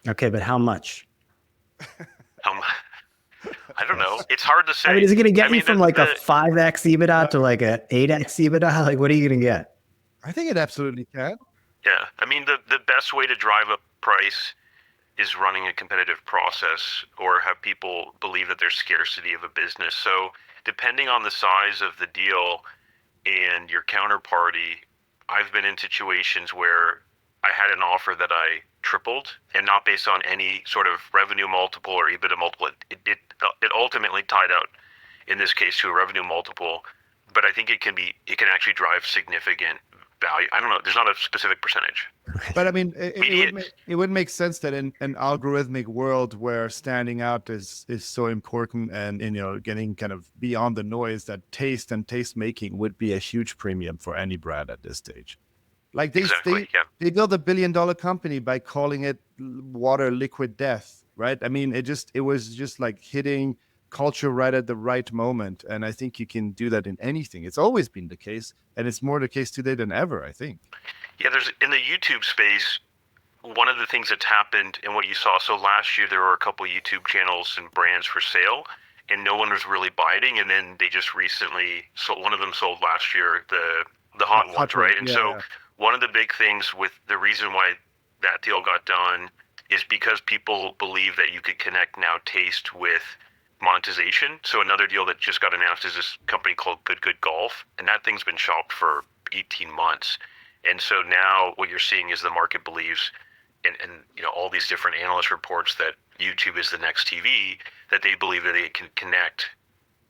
Okay, but how much? I don't know. It's hard to say. I mean, is it going to get you from a 5x EBITDA to a 8x EBITDA? What are you going to get? I think it absolutely can. Yeah. I mean, the best way to drive up price is running a competitive process or have people believe that there's scarcity of a business. So depending on the size of the deal and your counterparty, I've been in situations where I had an offer that I tripled, and not based on any sort of revenue multiple or EBITDA multiple. It ultimately tied out, in this case, to a revenue multiple, but I think it can actually drive significant value. I don't know. There's not a specific percentage. But I mean, it would make sense that in an algorithmic world where standing out is so important, and getting kind of beyond the noise, that taste and taste making would be a huge premium for any brand at this stage. Like they built $1 billion company by calling it water liquid death, right? I mean, it was just like hitting culture right at the right moment. And I think you can do that in anything. It's always been the case, and it's more the case today than ever, I think. Yeah, there's in the YouTube space, one of the things that's happened and what you saw, so last year there were a couple YouTube channels and brands for sale, and no one was really biting, and then they just recently sold, one of them sold last year, the hot ones, right? And one of the big things with the reason why that deal got done is because people believe that you could connect now taste with monetization. So another deal that just got announced is this company called Good Golf, and that thing's been shopped for 18 months. And so now what you're seeing is the market believes, and all these different analyst reports, that YouTube is the next TV, that they believe that they can connect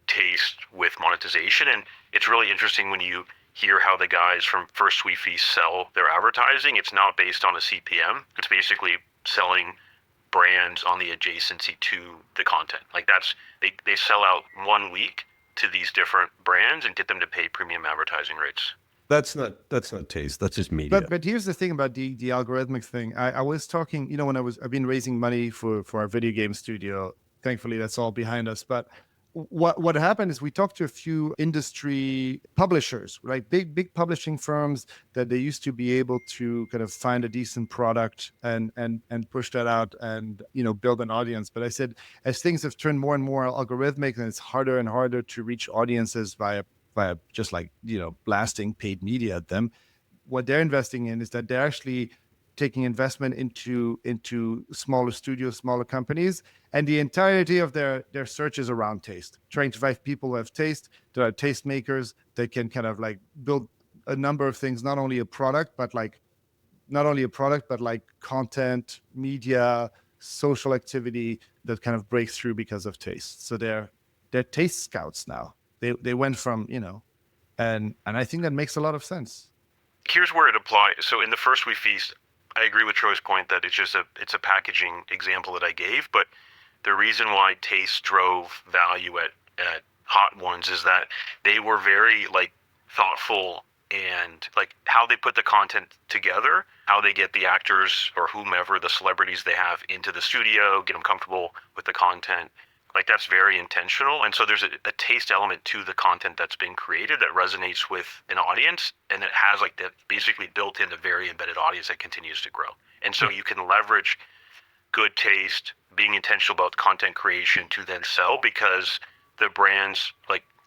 taste with monetization. And it's really interesting when you hear how the guys from First Sweet Feast sell their advertising. It's not based on a CPM. It's basically selling brands on the adjacency to the content. Like they sell out 1 week to these different brands and get them to pay premium advertising rates. That's not taste. That's just media. But here's the thing about the algorithmic thing. I was talking, when I've been raising money for our video game studio. Thankfully, that's all behind us. But what happened is we talked to a few industry publishers, right? Big publishing firms that they used to be able to kind of find a decent product and push that out and build an audience. But I said, as things have turned more and more algorithmic, and it's harder and harder to reach audiences via just like blasting paid media at them, what they're investing in is that they're actually taking investment into smaller studios, smaller companies, and the entirety of their search is around taste, trying to find people who have taste, that are taste makers, that can kind of like build a number of things, not only a product, but like content, media, social activity that kind of breaks through because of taste. So they're taste scouts now. They went from, and I think that makes a lot of sense. Here's where it applies. So in the First We Feast, I agree with Troy's point that it's a packaging example that I gave, but the reason why taste drove value at Hot Ones is that they were very thoughtful, and how they put the content together, how they get the actors or whomever, the celebrities they have into the studio, get them comfortable with the content. That's very intentional. And so there's a taste element to the content that's being created that resonates with an audience, and it has that basically built in a very embedded audience that continues to grow. And so you can leverage good taste, being intentional about content creation to then sell, because the brands,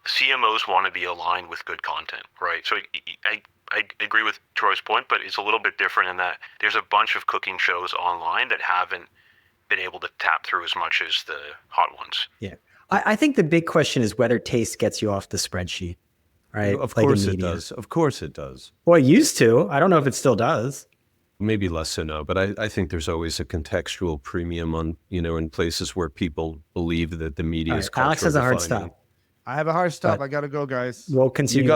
CMOs, want to be aligned with good content, right? So I agree with Troy's point, but it's a little bit different in that there's a bunch of cooking shows online that haven't been able to tap through as much as the Hot Ones. Yeah. I think the big question is whether taste gets you off the spreadsheet, right? Of course it does. Of course it does. Well, it used to. I don't know if it still does. Maybe less so now, but I think there's always a contextual premium on, in places where people believe that the media is cultural. Alex has a hard defining. stop. I have a hard stop. I got to go, guys. We'll continue. You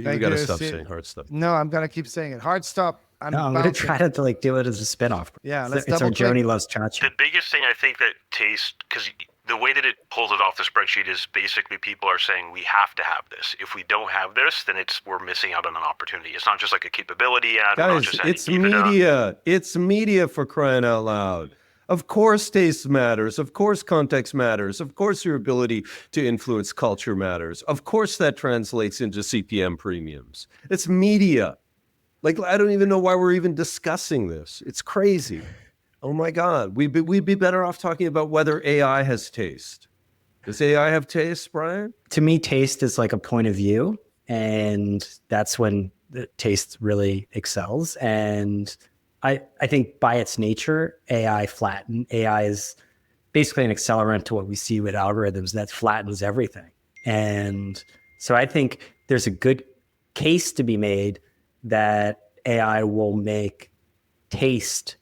got to stop saying hard stop. No, I'm going to keep saying it. Hard stop. I'm going to try to do it as a spinoff. Yeah, it's our Journey Loves Chacha. The biggest thing I think that taste, because the way that it pulls it off the spreadsheet is basically people are saying we have to have this. If we don't have this, then we're missing out on an opportunity. It's not just like a capability ad. Guys, it's media. It's media, for crying out loud. Of course taste matters. Of course context matters. Of course your ability to influence culture matters. Of course that translates into CPM premiums. It's media. I don't even know why we're even discussing this. It's crazy. Oh my God. We'd be better off talking about whether AI has taste. Does AI have taste, Brian? To me, taste is like a point of view, and that's when the taste really excels. And I think by its nature, AI is basically an accelerant to what we see with algorithms that flattens everything. And so I think there's a good case to be made that AI will make taste,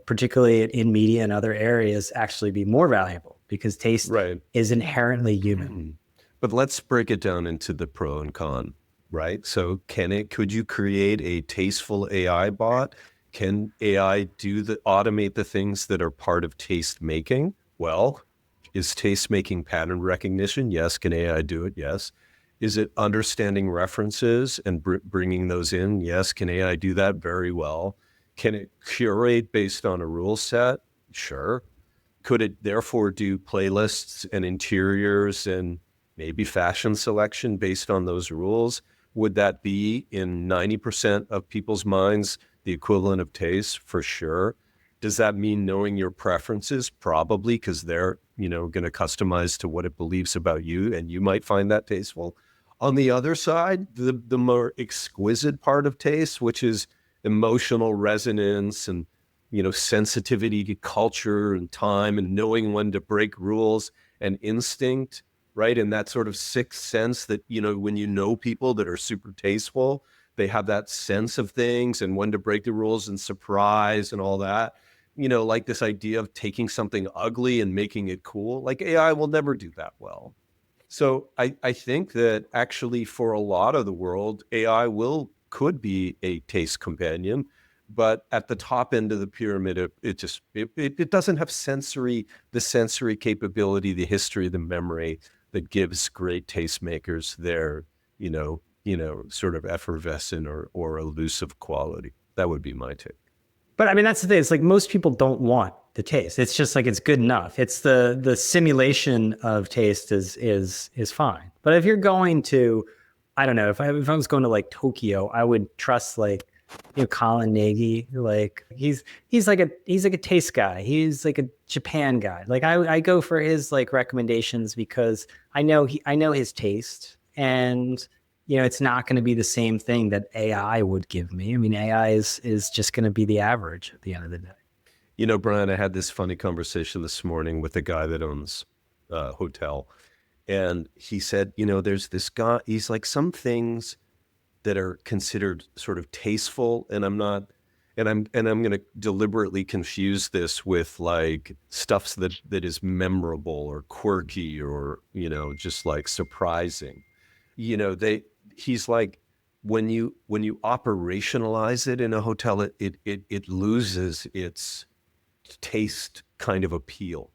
particularly in media and other areas, actually be more valuable because taste is inherently human. But let's break it down into the pro and con, right? So could you create a tasteful AI bot? Can AI automate the things that are part of taste making? Well, is taste making pattern recognition? Yes. Can AI do it? Yes. Is it understanding references and bringing those in? Yes. Can AI do that? Very well. Can it curate based on a rule set? Sure. Could it therefore do playlists and interiors and maybe fashion selection based on those rules? Would that be in 90% of people's minds the equivalent of taste? For sure. Does that mean knowing your preferences? Probably, because they're, going to customize to what it believes about you, and you might find that tasteful. On the other side, the more exquisite part of taste, which is emotional resonance and sensitivity to culture and time and knowing when to break rules and instinct, right? And that sort of sixth sense that, when people that are super tasteful, they have that sense of things and when to break the rules and surprise and all that. Like this idea of taking something ugly and making it cool, like AI will never do that well. So I think that actually for a lot of the world, AI could be a taste companion, but at the top end of the pyramid, it doesn't have the sensory capability, the history, the memory that gives great tastemakers their, sort of effervescent or elusive quality. That would be my take. But I mean, that's the thing. It's like most people don't want the taste. It's just like it's good enough. It's the simulation of taste is fine. But if you're going to, I don't know, if I was going to like Tokyo, I would trust like Colin Nagy. Like he's like a taste guy. He's like a Japan guy. Like I go for his like recommendations because I know his taste, and it's not going to be the same thing that AI would give me. I mean, AI is just going to be the average at the end of the day. Brian, I had this funny conversation this morning with a guy that owns a hotel. And he said, there's this guy, he's like, some things that are considered sort of tasteful, and I'm going to deliberately confuse this with like stuff that is memorable or quirky or, just like surprising. He's like, when you operationalize it in a hotel, it loses its taste kind of appeal,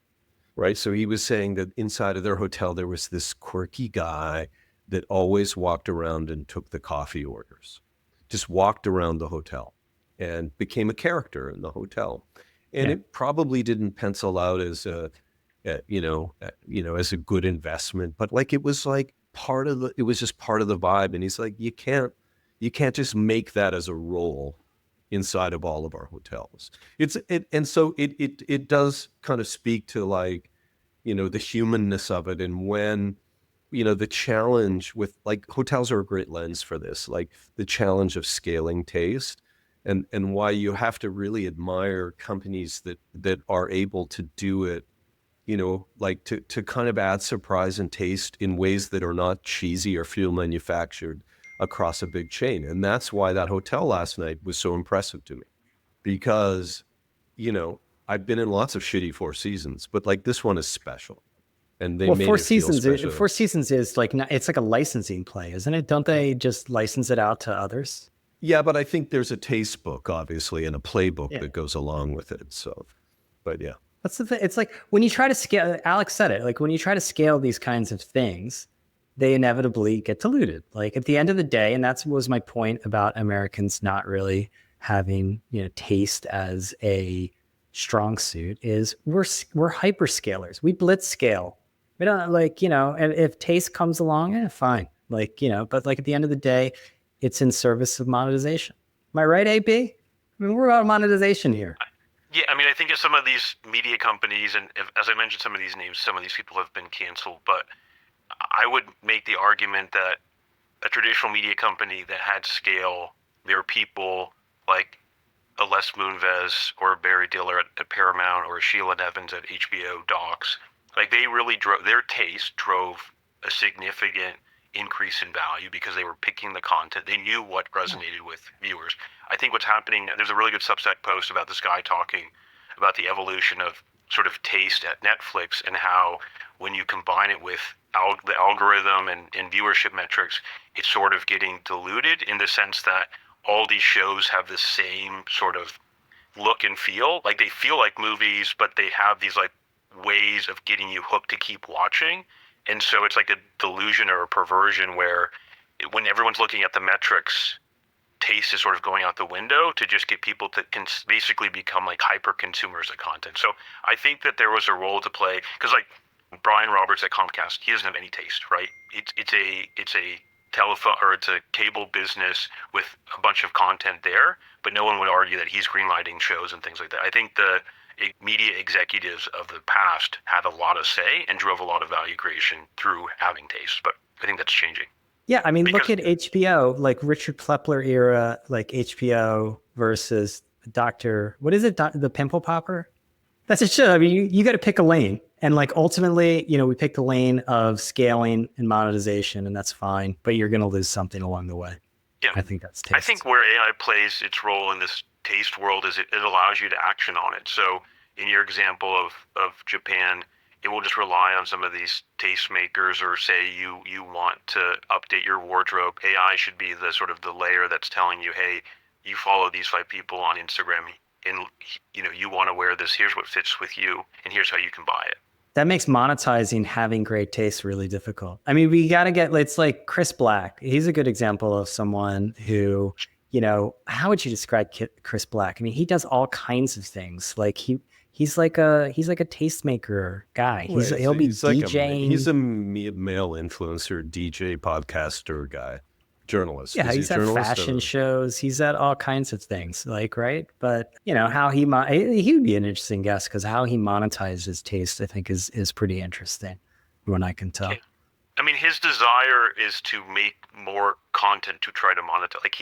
right? So he was saying that inside of their hotel, there was this quirky guy that always walked around and took the coffee orders, just walked around the hotel and became a character in the hotel. And it probably didn't pencil out as as a good investment, but like, it was like it was just part of the vibe. And he's like, you can't just make that as a role inside of all of our hotels. And so it does kind of speak to like, the humanness of it. And when, the challenge with like hotels are a great lens for this, like the challenge of scaling taste and why you have to really admire companies that are able to do it, like to kind of add surprise and taste in ways that are not cheesy or feel manufactured across a big chain. And that's why that hotel last night was so impressive to me, because, I've been in lots of shitty Four Seasons, but like this one is special. And they made Four it feel special. Four Seasons is like, it's like a licensing play, isn't it? Don't they just license it out to others? Yeah, but I think there's a taste book, obviously, and a playbook that goes along with it. So, but yeah. That's the thing. It's like when you try to scale, Alex said it, like when you try to scale these kinds of things, they inevitably get diluted. Like at the end of the day, and that was my point about Americans not really having, taste as a strong suit, is we're hyperscalers. We blitz scale. We don't like, and if taste comes along, fine. Like, but like at the end of the day, it's in service of monetization. Am I right, AB? I mean, we're about monetization here. Yeah, I mean, I think if some of these media companies, and as I mentioned, some of these names, some of these people have been canceled, but I would make the argument that a traditional media company that had scale, there are people like a Les Moonves or a Barry Diller at Paramount or a Sheila Nevins at HBO Docs. Like they really drove, their taste drove a significant increase in value because they were picking the content. They knew what resonated with viewers. I think what's happening, there's a really good Substack post about this guy talking about the evolution of sort of taste at Netflix and how when you combine it with the algorithm and viewership metrics, it's sort of getting diluted in the sense that all these shows have the same sort of look and feel. Like they feel like movies, but they have these like ways of getting you hooked to keep watching. And so it's like a delusion or a perversion where when everyone's looking at the metrics, taste is sort of going out the window to just get people to basically become like hyper consumers of content. So I think that there was a role to play because like Brian Roberts at Comcast, he doesn't have any taste, right? It's a telephone or it's a cable business with a bunch of content there, but no one would argue that he's greenlighting shows and things like that. I think the media executives of the past had a lot of say and drove a lot of value creation through having taste, but I think that's changing. Yeah, I mean, look at HBO, like Richard Plepler era, like HBO versus what is it, the Pimple Popper? That's a show. I mean, you got to pick a lane. And like ultimately, we pick the lane of scaling and monetization, and that's fine, but you're going to lose something along the way. Yeah, I think that's taste. I think where AI plays its role in this taste world is it allows you to action on it. So in your example of Japan, it will just rely on some of these tastemakers, or say you want to update your wardrobe. AI should be the sort of the layer that's telling you, hey, you follow these 5 people on Instagram, and you want to wear this. Here's what fits with you, and here's how you can buy it. That makes monetizing having great taste really difficult. I mean, we got to it's like Chris Black. He's a good example of someone who, how would you describe Chris Black? I mean, he does all kinds of things. Like he's like a tastemaker guy. He'll be DJing. He's a male influencer, DJ, podcaster guy, journalist. Yeah, he's at fashion shows. He's at all kinds of things, like, right? But how he would be an interesting guest because how he monetizes taste, I think, is pretty interesting, when I can tell. I mean, his desire is to make more content to try to monetize. Like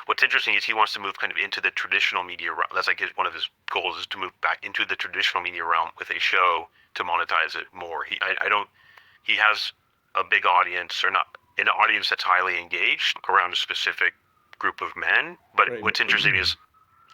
what's interesting is he wants to move kind of into the traditional media realm. That's like one of his goals, is to move back into the traditional media realm with a show to monetize it more. He has a big audience, or not an audience that's highly engaged around a specific group of men. But right. What's interesting is,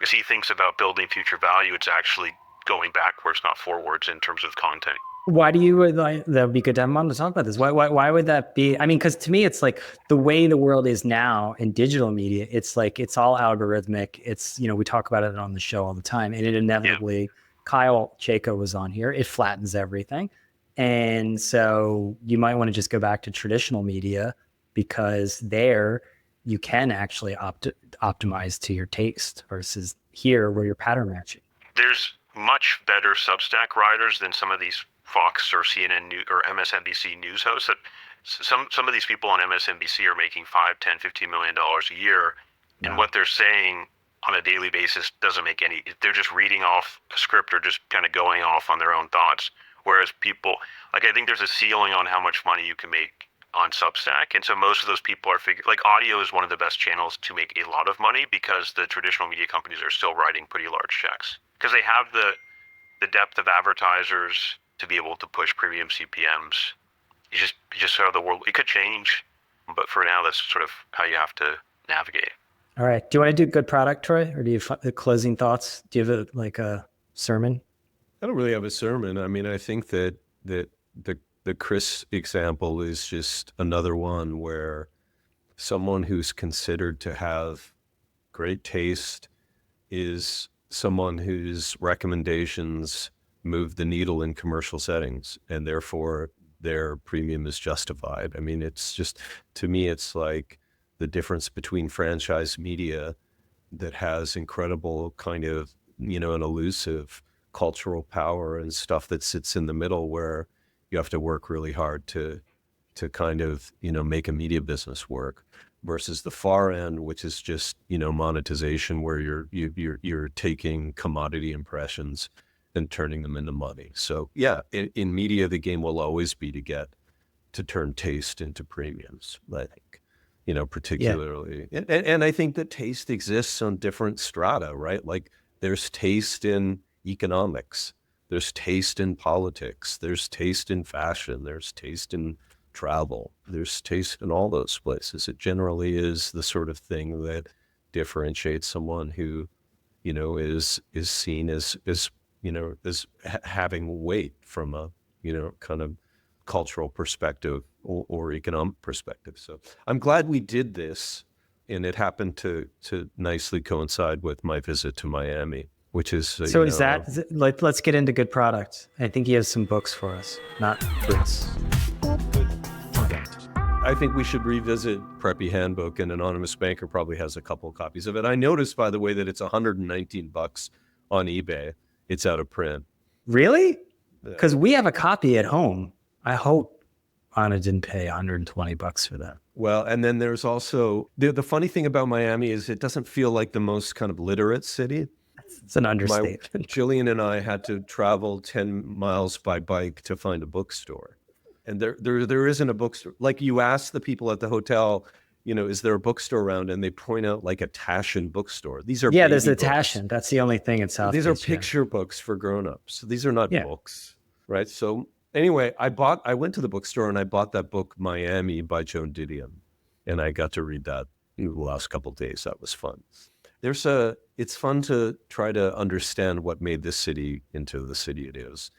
as he thinks about building future value, it's actually going backwards, not forwards, in terms of content. Why do you that would be good to have him on to talk about this? Why would that be? I mean, because to me, it's like the way the world is now in digital media, it's like, it's all algorithmic. It's, we talk about it on the show all the time, and it inevitably, Kyle Chayko was on here, it flattens everything. And so you might want to just go back to traditional media, because there you can actually optimize to your taste versus here where you're pattern matching. There's much better Substack writers than some of these Fox or CNN or MSNBC news hosts. That some of these people on MSNBC are making $5, $10, $15 million a year, and what they're saying on a daily basis doesn't make any. They're just reading off a script or just kind of going off on their own thoughts. Whereas people, like, I think there's a ceiling on how much money you can make on Substack, and so most of those people are like, audio is one of the best channels to make a lot of money because the traditional media companies are still writing pretty large checks because they have the depth of advertisers to be able to push premium CPMs. You just saw the world. It could change, but for now, that's sort of how you have to navigate. All right. Do you want to do good product, Troy, or do you have closing thoughts? Do you have a sermon? I don't really have a sermon. I mean, I think that the Chris example is just another one where someone who's considered to have great taste is someone whose recommendations move the needle in commercial settings, and therefore their premium is justified. I mean, it's just, to me, it's like the difference between franchise media that has incredible kind of, an elusive cultural power and stuff that sits in the middle where you have to work really hard to kind of, make a media business work, versus the far end, which is just, monetization, where you're taking commodity impressions and turning them into money. So yeah, in media, the game will always be to turn taste into premiums, I think, particularly. Yeah. And I think that taste exists on different strata, right? Like there's taste in economics, there's taste in politics, there's taste in fashion, there's taste in travel. There's taste in all those places. It generally is the sort of thing that differentiates someone who, is seen as having weight from a, kind of cultural perspective or economic perspective. So I'm glad we did this, and it happened to nicely coincide with my visit to Miami, which is let's get into good products. I think he has some books for us, not fruits. I think we should revisit Preppy Handbook, and Anonymous Banker probably has a couple of copies of it. I noticed, by the way, that it's $119 on eBay. It's out of print. Really? Because we have a copy at home. I hope Ana didn't pay $120 for that. Well, and then there's also, the funny thing about Miami is it doesn't feel like the most kind of literate city. It's an understatement. Jillian and I had to travel 10 miles by bike to find a bookstore. And there isn't a bookstore. Like, you ask the people at the hotel, is there a bookstore around? And they point out like a Taschen bookstore. These are there's a books. Taschen. That's the only thing in South. These are picture books for grown-ups. These are not books, right? So anyway, I went to the bookstore and I bought that book Miami by Joan Didion, and I got to read that in the last couple of days. That was fun. It's fun to try to understand what made this city into the city it is.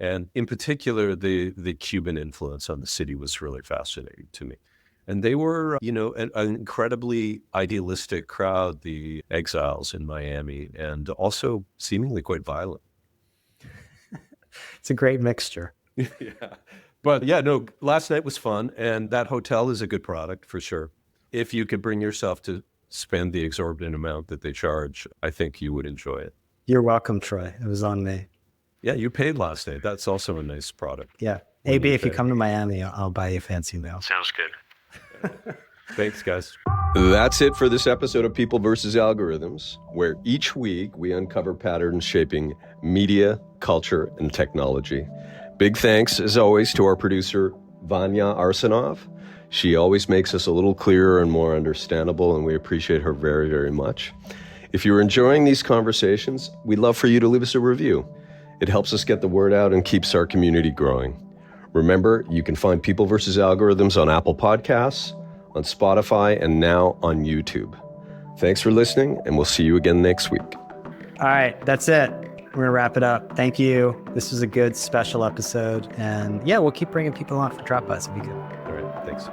And in particular, the Cuban influence on the city was really fascinating to me. And they were, an incredibly idealistic crowd, the exiles in Miami, and also seemingly quite violent. It's a great mixture. Yeah. But last night was fun, and that hotel is a good product for sure. If you could bring yourself to spend the exorbitant amount that they charge, I think you would enjoy it. You're welcome, Troy. It was on me. Yeah, you paid last night. That's also a nice product. Yeah. AB, if you come to Miami, I'll buy you a fancy meal. Sounds good. Thanks, guys. That's it for this episode of People versus Algorithms, where each week we uncover patterns shaping media, culture, and technology. Big thanks, as always, to our producer, Vanya Arsenov. She always makes us a little clearer and more understandable, and we appreciate her very, very much. If you're enjoying these conversations, we'd love for you to leave us a review. It helps us get the word out and keeps our community growing. Remember, you can find People vs. Algorithms on Apple Podcasts, on Spotify, and now on YouTube. Thanks for listening, and we'll see you again next week. All right, that's it. We're going to wrap it up. Thank you. This was a good special episode. And we'll keep bringing people on for Drop-Bys. It'll be good. All right, thanks.